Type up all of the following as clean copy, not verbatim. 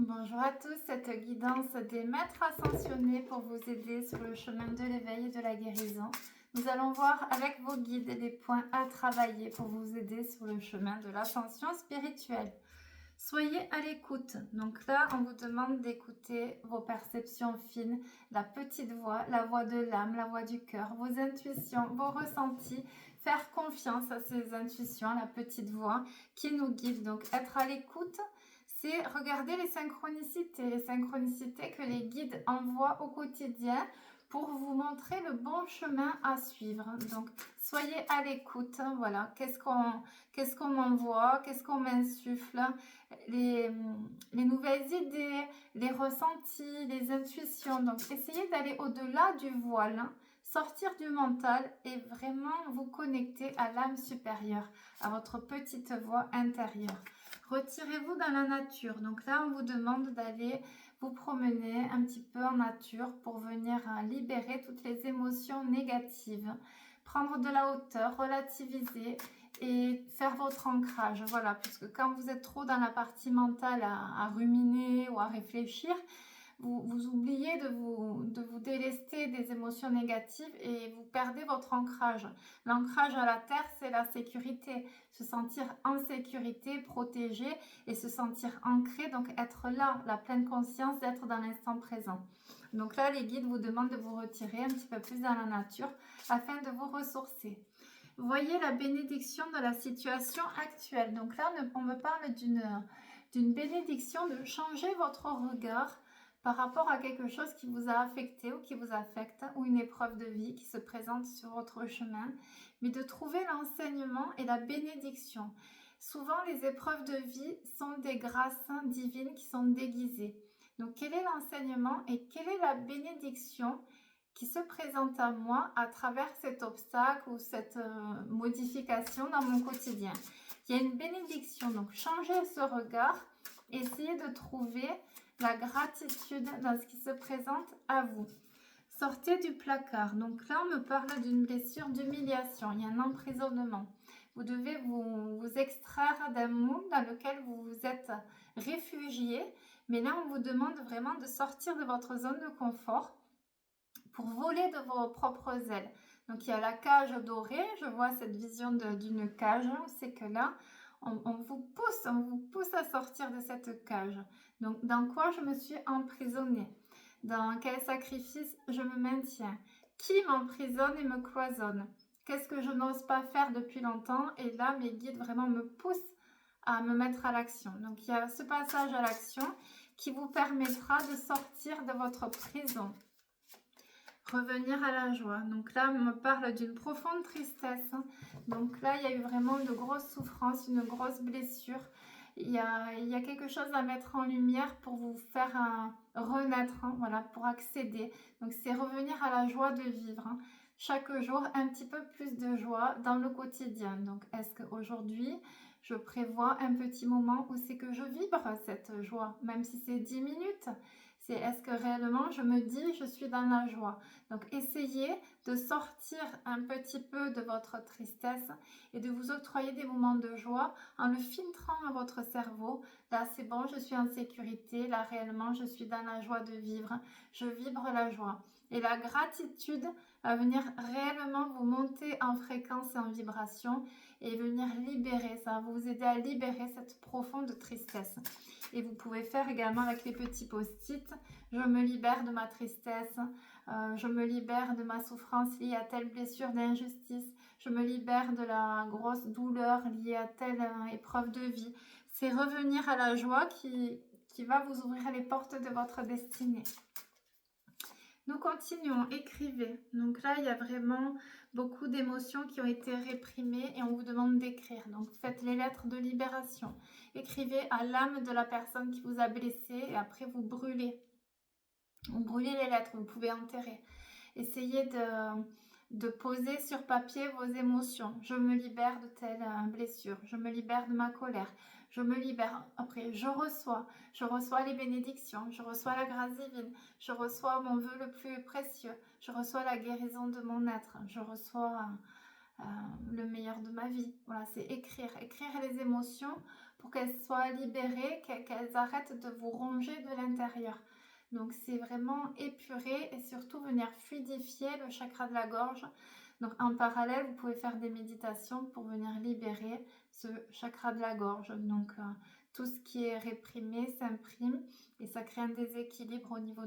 Bonjour à tous, cette guidance des maîtres ascensionnés pour vous aider sur le chemin de l'éveil et de la guérison. Nous allons voir avec vos guides les points à travailler pour vous aider sur le chemin de l'ascension spirituelle. Soyez à l'écoute. Donc là, on vous demande d'écouter vos perceptions fines, la petite voix, la voix de l'âme, la voix du cœur, vos intuitions, vos ressentis. Faire confiance à ces intuitions, la petite voix qui nous guide. Donc être à l'écoute, c'est regarder les synchronicités que les guides envoient au quotidien pour vous montrer le bon chemin à suivre. Donc, soyez à l'écoute. Voilà, qu'est-ce qu'on m'envoie, qu'est-ce qu'on m'insuffle, les nouvelles idées, les ressentis, les intuitions. Donc, essayez d'aller au-delà du voile, sortir du mental et vraiment vous connecter à l'âme supérieure, à votre petite voix intérieure. Retirez-vous dans la nature. Donc là, on vous demande d'aller vous promener un petit peu en nature pour venir libérer toutes les émotions négatives, prendre de la hauteur, relativiser et faire votre ancrage. Voilà, puisque quand vous êtes trop dans la partie mentale à ruminer ou à réfléchir, vous oubliez de vous délester des émotions négatives et vous perdez votre ancrage. L'ancrage à la terre, c'est la sécurité. Se sentir en sécurité, protégé et se sentir ancré, donc être là, la pleine conscience d'être dans l'instant présent. Donc là, les guides vous demandent de vous retirer un petit peu plus dans la nature afin de vous ressourcer. Voyez la bénédiction de la situation actuelle. Donc là, on me parle d'une bénédiction de changer votre regard par rapport à quelque chose qui vous a affecté ou qui vous affecte, ou une épreuve de vie qui se présente sur votre chemin, mais de trouver l'enseignement et la bénédiction. Souvent, les épreuves de vie sont des grâces divines qui sont déguisées. Donc, quel est l'enseignement et quelle est la bénédiction qui se présente à moi à travers cet obstacle ou cette modification dans mon quotidien? Il y a une bénédiction, donc changez ce regard, essayez de trouver la gratitude dans ce qui se présente à vous. Sortez du placard. Donc là, on me parle d'une blessure d'humiliation. Il y a un emprisonnement. Vous devez vous extraire d'un monde dans lequel vous vous êtes réfugié. Mais là, on vous demande vraiment de sortir de votre zone de confort pour voler de vos propres ailes. Donc, il y a la cage dorée. Je vois cette vision d'une cage. C'est que là, on vous pousse à sortir de cette cage. Donc, dans quoi je me suis emprisonnée? Dans quel sacrifice je me maintiens? Qui m'emprisonne et me cloisonne? Qu'est-ce que je n'ose pas faire depuis longtemps? Et là, mes guides vraiment me poussent à me mettre à l'action. Donc, il y a ce passage à l'action qui vous permettra de sortir de votre prison. Revenir à la joie. Donc là, on me parle d'une profonde tristesse. Donc là, il y a eu vraiment de grosses souffrances, une grosse blessure. Il y a quelque chose à mettre en lumière pour vous faire renaître, voilà, pour accéder. Donc c'est revenir à la joie de vivre. Chaque jour, un petit peu plus de joie dans le quotidien. Donc est-ce qu'aujourd'hui, je prévois un petit moment où c'est que je vibre cette joie, même si c'est 10 minutes? C'est est-ce que réellement je me dis je suis dans la joie? Donc essayez de sortir un petit peu de votre tristesse et de vous octroyer des moments de joie en le filtrant à votre cerveau. Là c'est bon, je suis en sécurité, là réellement je suis dans la joie de vivre, je vibre la joie. Et la gratitude va venir réellement vous monter en fréquence et en vibration et venir libérer, ça va vous aider à libérer cette profonde tristesse. Et vous pouvez faire également avec les petits post-it, je me libère de ma tristesse, je me libère de ma souffrance liée à telle blessure d'injustice, je me libère de la grosse douleur liée à telle épreuve de vie. C'est revenir à la joie qui va vous ouvrir les portes de votre destinée. Nous continuons, écrivez. Donc là, il y a vraiment beaucoup d'émotions qui ont été réprimées et on vous demande d'écrire. Donc faites les lettres de libération. Écrivez à l'âme de la personne qui vous a blessé et après vous brûlez. Vous brûlez les lettres, vous pouvez enterrer. Essayez de poser sur papier vos émotions. Je me libère de telle blessure. Je me libère de ma colère. Je me libère. Après, je reçois les bénédictions. Je reçois la grâce divine. Je reçois mon vœu le plus précieux. Je reçois la guérison de mon être. Je reçois le meilleur de ma vie. Voilà, c'est écrire les émotions pour qu'elles soient libérées, qu'elles arrêtent de vous ronger de l'intérieur. Donc c'est vraiment épurer et surtout venir fluidifier le chakra de la gorge. Donc en parallèle, vous pouvez faire des méditations pour venir libérer ce chakra de la gorge. Donc tout ce qui est réprimé s'imprime et ça crée un déséquilibre au niveau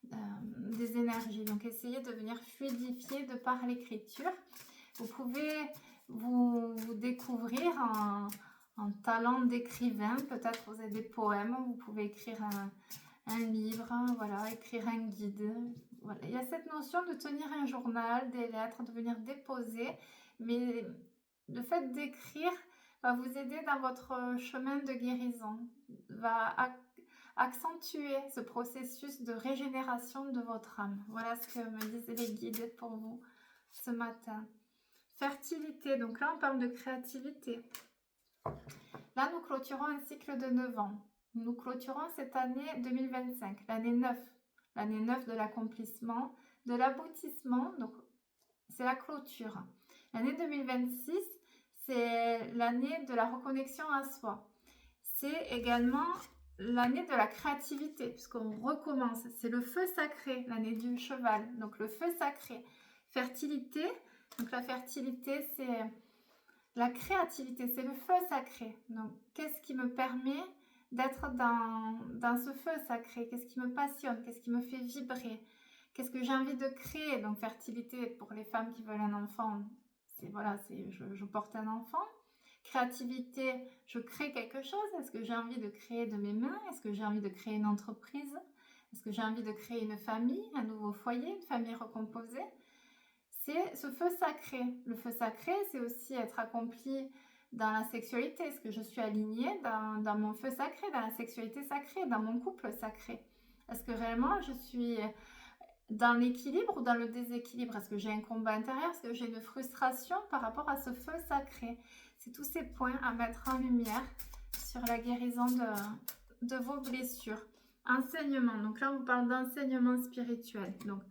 des énergies. Donc essayez de venir fluidifier de par l'écriture. Vous pouvez vous découvrir un talent d'écrivain. Peut-être vous avez des poèmes, vous pouvez écrire un livre, voilà, écrire un guide. Voilà. Il y a cette notion de tenir un journal, des lettres, de venir déposer, mais le fait d'écrire va vous aider dans votre chemin de guérison, va accentuer ce processus de régénération de votre âme. Voilà ce que me disaient les guides pour vous ce matin. Fertilité, donc là on parle de créativité. Là nous clôturons un cycle de 9 ans. Nous clôturons cette année 2025, l'année 9 de l'accomplissement, de l'aboutissement, donc c'est la clôture. L'année 2026, c'est l'année de la reconnexion à soi. C'est également l'année de la créativité, puisqu'on recommence. C'est le feu sacré, l'année du cheval, donc le feu sacré. Fertilité, donc la fertilité, c'est la créativité, c'est le feu sacré. Donc, qu'est-ce qui me permet d'être dans ce feu sacré? Qu'est-ce qui me passionne? Qu'est-ce qui me fait vibrer? Qu'est-ce que j'ai envie de créer? Donc, fertilité pour les femmes qui veulent un enfant, c'est voilà, je porte un enfant. Créativité, je crée quelque chose. Est-ce que j'ai envie de créer de mes mains? Est-ce que j'ai envie de créer une entreprise? Est-ce que j'ai envie de créer une famille, un nouveau foyer, une famille recomposée? C'est ce feu sacré. Le feu sacré, c'est aussi être accompli dans la sexualité. Est-ce que je suis alignée dans mon feu sacré, dans la sexualité sacrée, dans mon couple sacré? Est-ce que réellement je suis dans l'équilibre ou dans le déséquilibre? Est-ce que j'ai un combat intérieur? Est-ce que j'ai une frustration par rapport à ce feu sacré? C'est tous ces points à mettre en lumière sur la guérison de vos blessures. Enseignement. Donc là, on parle d'enseignement spirituel. Donc,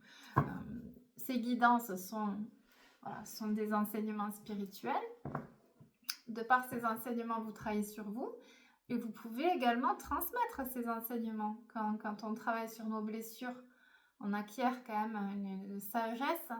ces guidances sont des enseignements spirituels. De par ces enseignements, vous travaillez sur vous. Et vous pouvez également transmettre ces enseignements. Quand on travaille sur nos blessures, on acquiert quand même une sagesse.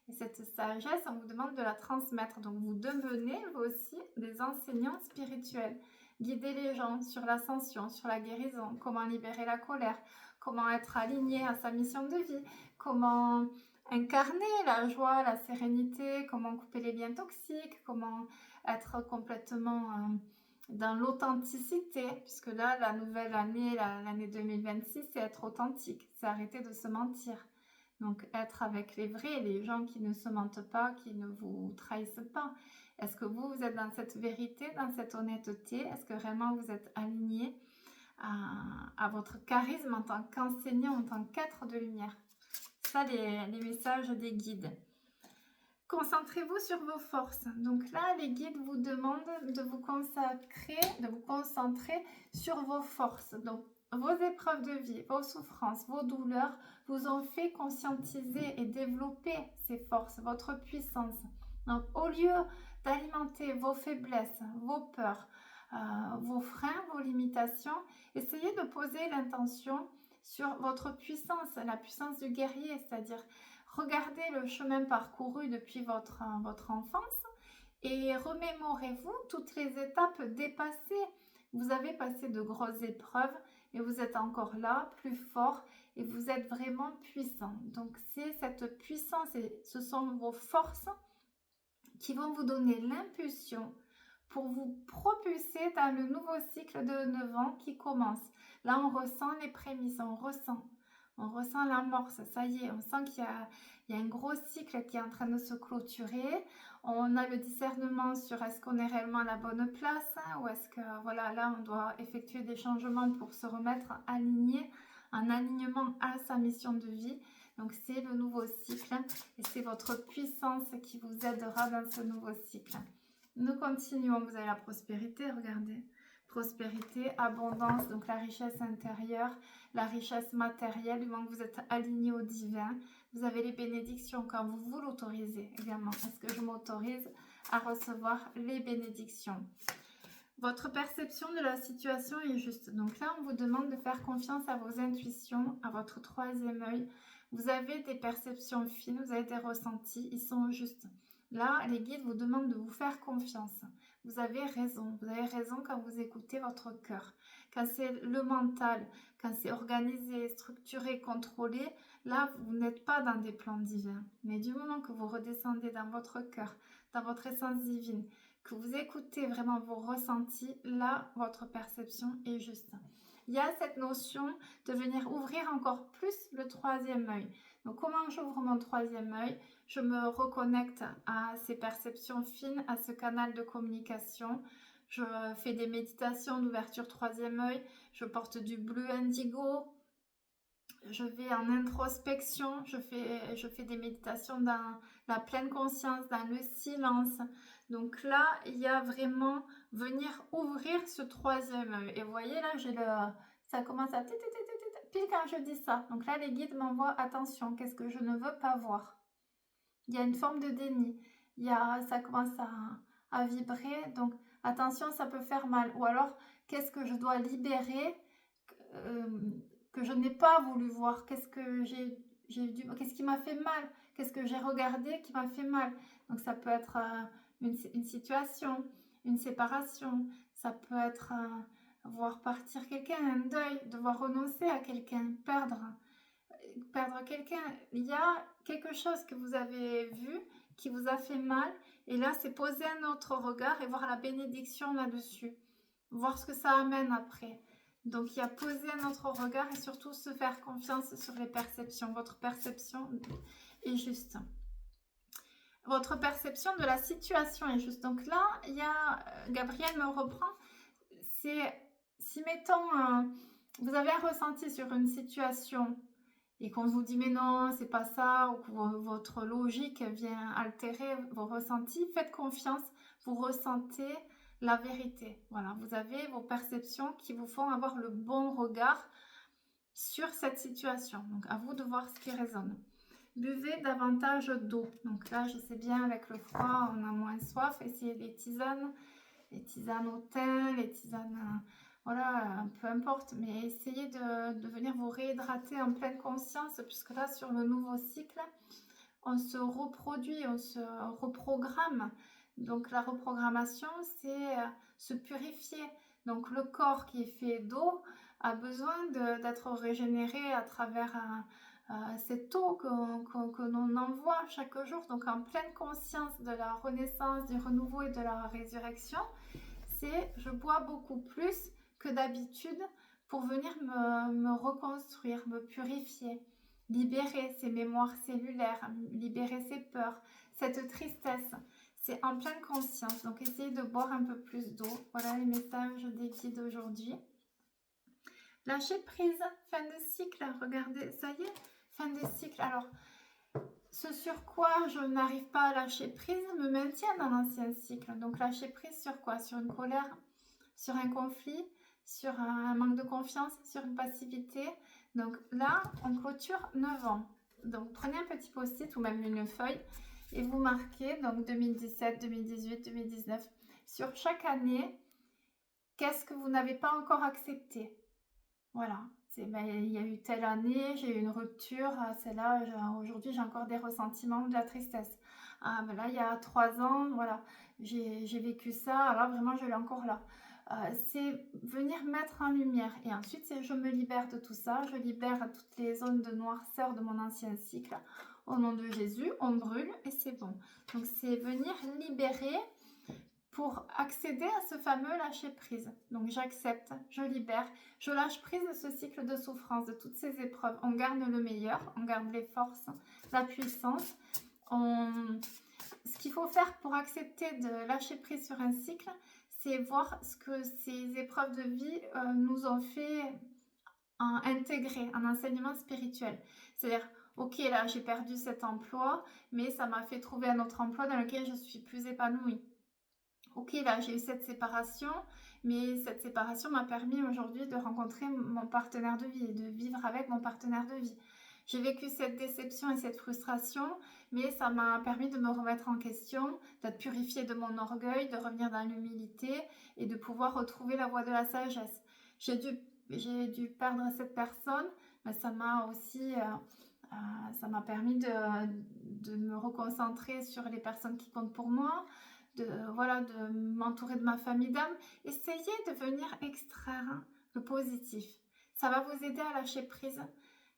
Et cette sagesse, on vous demande de la transmettre. Donc, vous devenez, vous aussi, des enseignants spirituels. Guider les gens sur l'ascension, sur la guérison, comment libérer la colère, comment être aligné à sa mission de vie, comment incarner la joie, la sérénité, comment couper les liens toxiques, comment être complètement dans l'authenticité, puisque là, la nouvelle année, l'année 2026, c'est être authentique, c'est arrêter de se mentir. Donc, être avec les vrais, les gens qui ne se mentent pas, qui ne vous trahissent pas. Est-ce que vous êtes dans cette vérité, dans cette honnêteté? Est-ce que vraiment vous êtes aligné à votre charisme en tant qu'enseignant, en tant qu'être de lumière? Ça, les messages des guides. Concentrez-vous sur vos forces. Donc là, les guides vous demandent de vous consacrer, de vous concentrer sur vos forces. Donc, vos épreuves de vie, vos souffrances, vos douleurs vous ont fait conscientiser et développer ces forces, votre puissance. Donc, au lieu d'alimenter vos faiblesses, vos peurs, vos freins, vos limitations, essayez de poser l'intention sur votre puissance, la puissance du guerrier, c'est-à-dire regardez le chemin parcouru depuis votre enfance et remémorez-vous toutes les étapes dépassées. Vous avez passé de grosses épreuves et vous êtes encore là, plus fort, et vous êtes vraiment puissant. Donc c'est cette puissance et ce sont vos forces qui vont vous donner l'impulsion pour vous propulser dans le nouveau cycle de 9 ans qui commence. Là, on ressent les prémices, on ressent l'amorce, ça y est, on sent qu'il y a un gros cycle qui est en train de se clôturer. On a le discernement sur est-ce qu'on est réellement à la bonne place, ou est-ce que voilà, là on doit effectuer des changements pour se remettre aligné, en alignement à sa mission de vie. Donc c'est le nouveau cycle et c'est votre puissance qui vous aidera dans ce nouveau cycle. Nous continuons, vous avez la prospérité, regardez. Prospérité, abondance, donc la richesse intérieure, la richesse matérielle, du moment que vous êtes aligné au divin. Vous avez les bénédictions quand vous l'autorisez également. Est-ce que je m'autorise à recevoir les bénédictions? Votre perception de la situation est juste. Donc là, on vous demande de faire confiance à vos intuitions, à votre troisième œil. Vous avez des perceptions fines, vous avez des ressentis, ils sont justes. Là, les guides vous demandent de vous faire confiance. Vous avez raison quand vous écoutez votre cœur. Quand c'est le mental, quand c'est organisé, structuré, contrôlé, là, vous n'êtes pas dans des plans divins. Mais du moment que vous redescendez dans votre cœur, dans votre essence divine, que vous écoutez vraiment vos ressentis, là, votre perception est juste. Il y a cette notion de venir ouvrir encore plus le troisième œil. Donc, comment j'ouvre mon troisième œil? Je me reconnecte à ces perceptions fines, à ce canal de communication. Je fais des méditations d'ouverture troisième œil. Je porte du bleu indigo. Je vais en introspection. Je fais des méditations dans la pleine conscience, dans le silence. Donc là, il y a vraiment venir ouvrir ce troisième œil. Et vous voyez là, ça commence à pile quand je dis ça. Donc là, les guides m'envoient attention, qu'est-ce que je ne veux pas voir. Il y a une forme de déni. Ça commence à vibrer. Donc attention, ça peut faire mal. Ou alors, qu'est-ce que je dois libérer que je n'ai pas voulu voir? Qu'est-ce qui m'a fait mal? Qu'est-ce que j'ai regardé qui m'a fait mal? Donc ça peut être une situation, une séparation. Ça peut être voir partir quelqu'un, un deuil, devoir renoncer à quelqu'un, perdre quelqu'un. Il y a quelque chose que vous avez vu qui vous a fait mal, et là c'est poser un autre regard et voir la bénédiction là-dessus, voir ce que ça amène après. Donc il y a poser un autre regard et surtout se faire confiance sur les perceptions. Votre perception est juste. Votre perception de la situation est juste. Donc là, il y a Gabriel me reprend. C'est si mettons vous avez un ressenti sur une situation et qu'on vous dit mais non, c'est pas ça, ou que votre logique vient altérer vos ressentis, faites confiance, vous ressentez la vérité. Voilà, vous avez vos perceptions qui vous font avoir le bon regard sur cette situation. Donc à vous de voir ce qui résonne. Buvez davantage d'eau. Donc là, je sais bien, avec le froid, on a moins soif. Essayez les tisanes au thym, les tisanes, voilà, peu importe. Mais essayez de venir vous réhydrater en pleine conscience, puisque là, sur le nouveau cycle, on se reproduit, on se reprogramme. Donc la reprogrammation, c'est se purifier. Donc le corps qui est fait d'eau a besoin d'être régénéré à travers cette eau que l'on envoie chaque jour. Donc en pleine conscience de la renaissance, du renouveau et de la résurrection, c'est je bois beaucoup plus que d'habitude pour venir me reconstruire, me purifier, libérer ces mémoires cellulaires, libérer ces peurs, cette tristesse. C'est en pleine conscience. Donc essayez de boire un peu plus d'eau. Voilà les messages des guides aujourd'hui. Lâcher prise, fin de cycle. Regardez, ça y est, fin de cycle. Alors, ce sur quoi je n'arrive pas à lâcher prise me maintient dans l'ancien cycle. Donc lâcher prise sur quoi? Sur une colère, sur un conflit, sur un manque de confiance, sur une passivité. Donc là, on clôture 9 ans. Donc prenez un petit post-it ou même une feuille et vous marquez donc 2017, 2018, 2019. Sur chaque année, qu'est-ce que vous n'avez pas encore accepté? Voilà. Ben, il y a eu telle année, j'ai eu une rupture, celle-là, aujourd'hui j'ai encore des ressentiments, de la tristesse. Ah, ben là, il y a 3 ans, voilà, j'ai vécu ça, alors vraiment je l'ai encore là. C'est venir mettre en lumière. Et ensuite, c'est je me libère de tout ça, je libère toutes les zones de noirceur de mon ancien cycle. Au nom de Jésus, on brûle et c'est bon. Donc, c'est venir libérer pour accéder à ce fameux lâcher prise. Donc j'accepte, je libère, je lâche prise de ce cycle de souffrance, de toutes ces épreuves. On garde le meilleur, on garde les forces, la puissance. Ce qu'il faut faire pour accepter de lâcher prise sur un cycle, c'est voir ce que ces épreuves de vie nous ont fait intégrer, un enseignement spirituel. C'est-à-dire, ok, là j'ai perdu cet emploi, mais ça m'a fait trouver un autre emploi dans lequel je suis plus épanouie. Ok, là j'ai eu cette séparation, mais cette séparation m'a permis aujourd'hui de rencontrer mon partenaire de vie et de vivre avec mon partenaire de vie. J'ai vécu cette déception et cette frustration, mais ça m'a permis de me remettre en question, d'être purifiée de mon orgueil, de revenir dans l'humilité et de pouvoir retrouver la voie de la sagesse. J'ai dû perdre cette personne, mais ça m'a aussi ça m'a permis de me reconcentrer sur les personnes qui comptent pour moi, voilà, de m'entourer de ma famille d'âme. Essayez de venir extraire le positif. Ça va vous aider à lâcher prise.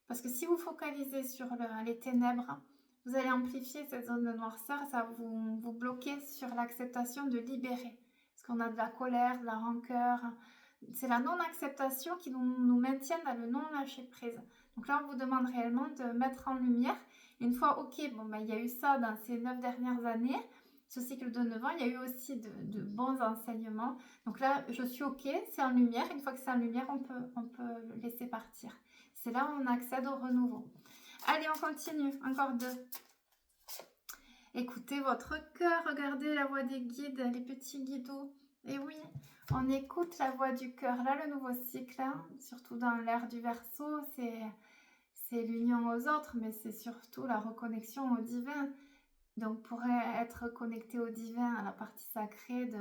Parce que si vous focalisez sur les ténèbres, vous allez amplifier cette zone de noirceur et ça va vous bloquer sur l'acceptation de libérer. Parce qu'on a de la colère, de la rancœur. C'est la non-acceptation qui nous maintient dans le non-lâcher-prise. Donc là, on vous demande réellement de mettre en lumière. Et une fois, ok, il y a eu ça dans ces 9 dernières années, ce cycle de 9 ans, il y a eu aussi de bons enseignements. Donc là, je suis ok, c'est en lumière. Une fois que c'est en lumière, on peut le laisser partir. C'est là où on accède au renouveau. Allez, on continue. Encore 2. Écoutez votre cœur. Regardez la voix des guides, les petits guidots. Et oui, on écoute la voix du cœur. Là, le nouveau cycle, surtout dans l'ère du Verseau, c'est l'union aux autres, mais c'est surtout la reconnexion au divin. Donc, pour être connecté au divin, à la partie sacrée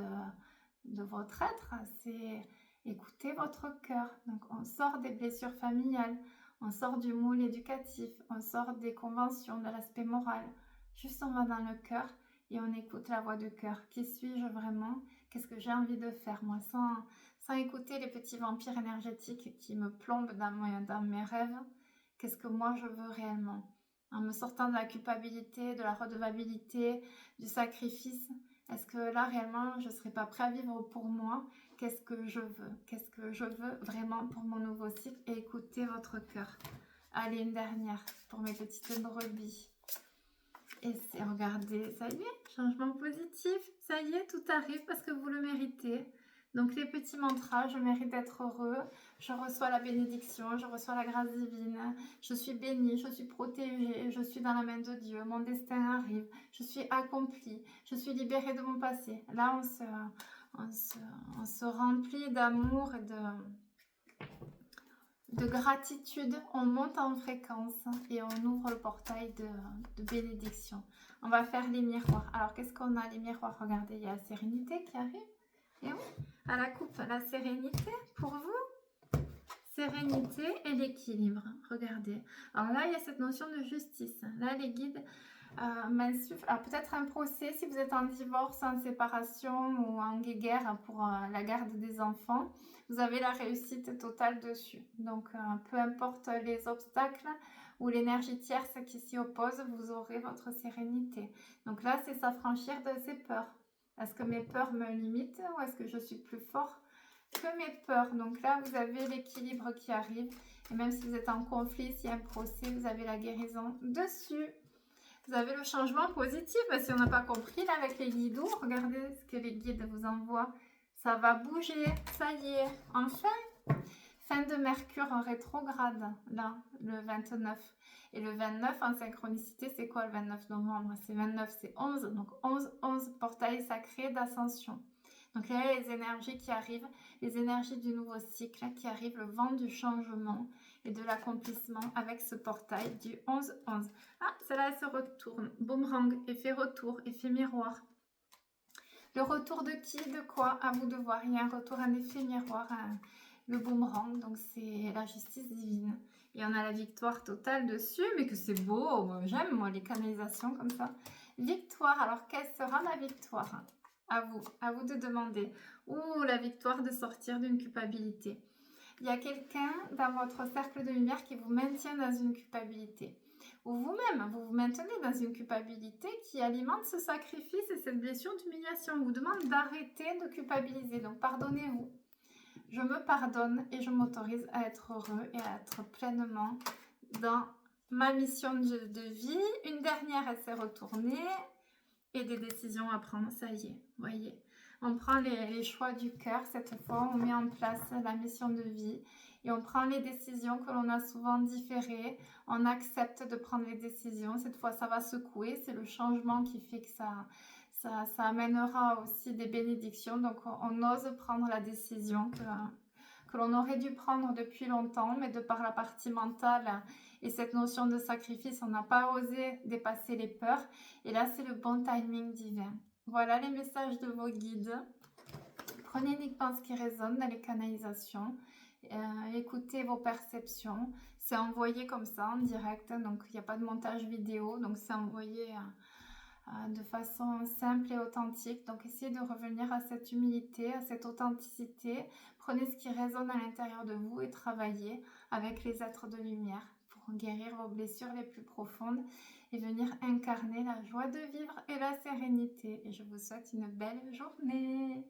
de votre être, c'est écouter votre cœur. Donc, on sort des blessures familiales, on sort du moule éducatif, on sort des conventions, de l'aspect moral. Juste, on va dans le cœur et on écoute la voix du cœur. Qui suis-je vraiment? Qu'est-ce que j'ai envie de faire, moi, sans écouter les petits vampires énergétiques qui me plombent dans mes rêves? Qu'est-ce que moi, je veux réellement? En me sortant de la culpabilité, de la redevabilité, du sacrifice, est-ce que là, réellement, je ne serais pas prêt à vivre pour moi? Qu'est-ce que je veux? Qu'est-ce que je veux vraiment pour mon nouveau cycle? Et écoutez votre cœur. Allez, une dernière pour mes petites brebis. Et c'est, regardez, ça y est, changement positif. Ça y est, tout arrive parce que vous le méritez. Donc les petits mantras, je mérite d'être heureux, je reçois la bénédiction, je reçois la grâce divine, je suis bénie, je suis protégée, je suis dans la main de Dieu, mon destin arrive, je suis accomplie, je suis libérée de mon passé. Là, on se remplit d'amour et de gratitude, on monte en fréquence et on ouvre le portail de bénédiction. On va faire les miroirs. Alors, qu'est-ce qu'on a, les miroirs? Regardez, il y a la sérénité qui arrive. Et oui, à la coupe, la sérénité pour vous. Sérénité et l'équilibre. Regardez. Alors là, il y a cette notion de justice. Là, les guides m'insufflent. Alors peut-être un procès si vous êtes en divorce, en séparation ou en guéguerre pour la garde des enfants. Vous avez la réussite totale dessus. Donc, peu importe les obstacles ou l'énergie tierce qui s'y oppose, vous aurez votre sérénité. Donc là, c'est s'affranchir de ses peurs. Est-ce que mes peurs me limitent ou est-ce que je suis plus fort que mes peurs? Donc là, vous avez l'équilibre qui arrive. Et même si vous êtes en conflit, s'il y a un procès, vous avez la guérison dessus. Vous avez le changement positif. Si on n'a pas compris, là, avec les guidots, regardez ce que les guides vous envoient. Ça va bouger. Ça y est. Enfin, fin de Mercure en rétrograde, là, le 29. Et le 29 en synchronicité, c'est quoi le 29 novembre? C'est 29, c'est 11. Donc 11, 11, portail sacré d'ascension. Donc là, il y a les énergies qui arrivent, les énergies du nouveau cycle qui arrivent, le vent du changement et de l'accomplissement avec ce portail du 11-11. Ah, celle-là, elle se retourne. Boomerang, effet retour, effet miroir. Le retour de qui, de quoi? À vous de voir. Il y a un retour, un effet miroir, le boomerang, donc c'est la justice divine. Et on a la victoire totale dessus, mais que c'est beau. J'aime, moi, les canalisations comme ça. Victoire, alors quelle sera ma victoire? À vous de demander. Ou la victoire de sortir d'une culpabilité. Il y a quelqu'un dans votre cercle de lumière qui vous maintient dans une culpabilité. Ou vous-même, vous vous maintenez dans une culpabilité qui alimente ce sacrifice et cette blessure d'humiliation. On vous demande d'arrêter de culpabiliser. Donc pardonnez-vous. Je me pardonne et je m'autorise à être heureux et à être pleinement dans ma mission de vie. Une dernière, elle s'est retournée. Et des décisions à prendre, ça y est, voyez. On prend les choix du cœur cette fois, on met en place la mission de vie et on prend les décisions que l'on a souvent différées, on accepte de prendre les décisions, cette fois ça va secouer, c'est le changement qui fait que ça amènera aussi des bénédictions, donc on ose prendre la décision que l'on aurait dû prendre depuis longtemps, mais de par la partie mentale et cette notion de sacrifice, on n'a pas osé dépasser les peurs. Et là, c'est le bon timing divin. Voilà les messages de vos guides. Prenez uniquement ce qui résonne dans les canalisations. Écoutez vos perceptions. C'est envoyé comme ça en direct, donc il n'y a pas de montage vidéo, donc c'est envoyé de façon simple et authentique. Donc essayez de revenir à cette humilité, à cette authenticité. Prenez ce qui résonne à l'intérieur de vous et travaillez avec les êtres de lumière pour guérir vos blessures les plus profondes et venir incarner la joie de vivre et la sérénité. Et je vous souhaite une belle journée.